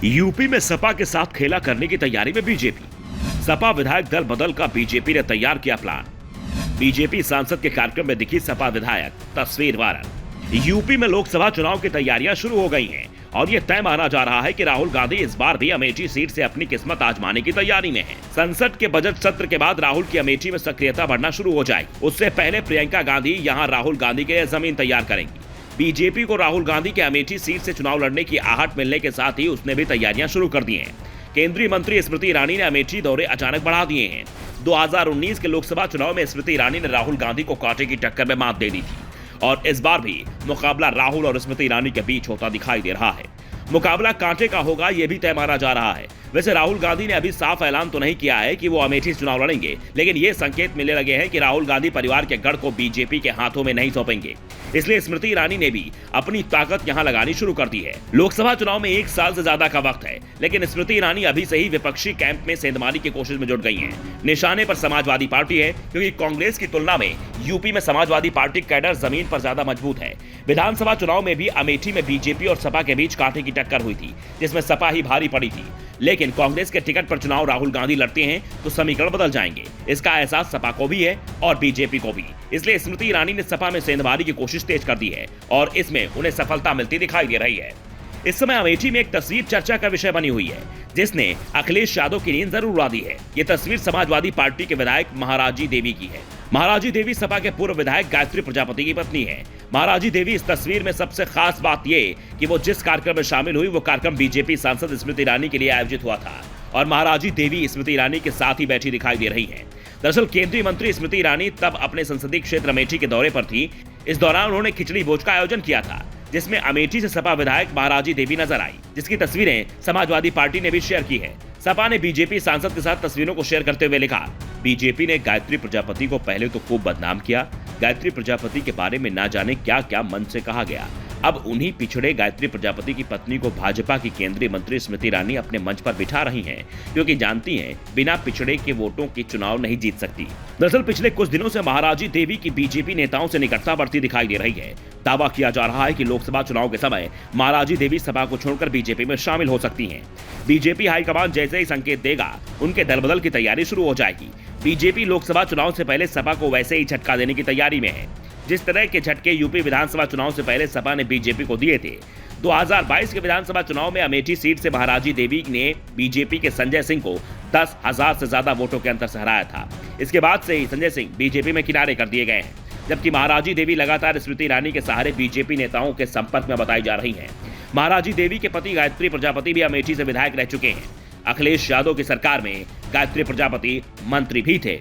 UP में सपा के साथ खेला करने की तैयारी में बीजेपी। सपा विधायक दल बदल का बीजेपी ने तैयार किया प्लान। बीजेपी सांसद के कार्यक्रम में दिखी सपा विधायक, तस्वीर वायरल। यूपी में लोकसभा चुनाव की तैयारियां शुरू हो गई हैं और ये तय माना जा रहा है कि राहुल गांधी इस बार भी अमेठी सीट से अपनी किस्मत आजमाने की तैयारी में हैं। संसद के बजट सत्र के बाद राहुल की अमेठी में सक्रियता बढ़ना शुरू हो जाएगी। उससे पहले प्रियंका गांधी यहां राहुल गांधी के लिए जमीन तैयार करेंगी। बीजेपी को राहुल गांधी के अमेठी सीट से चुनाव लड़ने की आहट मिलने के साथ ही उसने भी तैयारियां शुरू कर दी हैं। केंद्रीय मंत्री स्मृति ईरानी ने अमेठी दौरे अचानक बढ़ा दिए हैं। 2019 के लोकसभा चुनाव में स्मृति ईरानी ने राहुल गांधी को कांटे की टक्कर में मात दे दी थी और इस बार भी मुकाबला राहुल और स्मृति ईरानी के बीच होता दिखाई दे रहा है। मुकाबला कांटे का होगा यह भी तय माना जा रहा है। वैसे राहुल गांधी ने अभी साफ ऐलान तो नहीं किया है कि वो अमेठी से चुनाव लड़ेंगे, लेकिन ये संकेत मिलने लगे हैं कि राहुल गांधी परिवार के गढ़ को बीजेपी के हाथों में नहीं सौंपेंगे। इसलिए स्मृति ईरानी ने भी अपनी ताकत यहां लगानी शुरू कर दी है। लोकसभा चुनाव में 1 साल से ज्यादा का वक्त है, लेकिन स्मृति ईरानी अभी से ही विपक्षी कैंप में सेंधमारी की कोशिश में जुट गई हैं। निशाने पर समाजवादी पार्टी है, क्योंकि कांग्रेस की तुलना में यूपी में समाजवादी पार्टी कैडर जमीन पर ज्यादा मजबूत है। विधानसभा चुनाव में भी अमेठी में बीजेपी और सपा के बीच कांटे की टक्कर हुई थी, जिसमें सपा ही भारी पड़ी थी। लेकिन कांग्रेस के टिकट पर चुनाव राहुल गांधी लड़ते हैं तो समीकरण बदल जाएंगे। इसका एहसास सपा को भी है और बीजेपी को भी। इसलिए स्मृति ईरानी ने सपा में सेंधमारी की कोशिश तेज कर दी है और इसमें उन्हें सफलता मिलती दिखाई दे रही है। इस समय अमेठी में एक तस्वीर चर्चा का विषय बनी हुई है, जिसने अखिलेश यादव की नींद जरूर उड़ा दी है। ये तस्वीर समाजवादी पार्टी के विधायक महाराजी देवी की है। महाराजी देवी सपा के पूर्व विधायक गायत्री प्रजापति की पत्नी है। महाराजी देवी इस तस्वीर में सबसे खास बात ये कि वो जिस कार्यक्रम में शामिल हुई वो कार्यक्रम बीजेपी सांसद स्मृति ईरानी के लिए आयोजित हुआ था और महाराजी देवी स्मृति ईरानी के साथ ही बैठी दिखाई दे रही हैं। दरअसल केंद्रीय मंत्री स्मृति ईरानी तब अपने संसदीय क्षेत्र अमेठी के दौरे पर थी। इस दौरान उन्होंने खिचड़ी भोज का आयोजन किया था, जिसमें अमेठी से सपा विधायक महाराजी देवी नजर आई, जिसकी तस्वीरें समाजवादी पार्टी ने भी शेयर की है। सपा ने बीजेपी सांसद के साथ तस्वीरों को शेयर करते हुए लिखा, बीजेपी ने गायत्री प्रजापति को पहले तो खूब बदनाम किया। गायत्री प्रजापति के बारे में ना जाने क्या क्या मन से कहा गया। अब उन्हीं पिछड़े गायत्री प्रजापति की पत्नी को भाजपा की केंद्रीय मंत्री स्मृति ईरानी अपने मंच पर बिठा रही हैं, क्योंकि जानती हैं बिना पिछड़े के वोटों की चुनाव नहीं जीत सकती। दरअसल पिछले कुछ दिनों से महाराजी देवी की बीजेपी नेताओं से निकटता बढ़ती दिखाई दे रही है। दावा किया जा रहा है कि लोकसभा चुनाव के समय महाराजी देवी सपा को छोड़कर बीजेपी में शामिल हो सकती हैं। बीजेपी हाईकमान जैसे ही संकेत देगा, उनके दलबदल की तैयारी शुरू हो जाएगी। बीजेपी लोकसभा चुनाव से पहले सपा को वैसे ही झटका देने की तैयारी में है, जिस तरह के झटके यूपी विधानसभा चुनाव से पहले सपा ने बीजेपी को दिए थे। 2022 के विधानसभा चुनाव में अमेठी सीट से महाराजी देवी ने बीजेपी के संजय सिंह को 10,000 से ज्यादा वोटों के अंतर से हराया था। इसके बाद से ही संजय सिंह बीजेपी में किनारे कर दिए गए हैं, जबकि महाराजी देवी लगातार स्मृति ईरानी के सहारे बीजेपी नेताओं के संपर्क में बताई जा रही हैं। महाराजी देवी के पति गायत्री प्रजापति भी अमेठी से विधायक रह चुके हैं। अखिलेश यादव की सरकार में गायत्री प्रजापति मंत्री भी थे।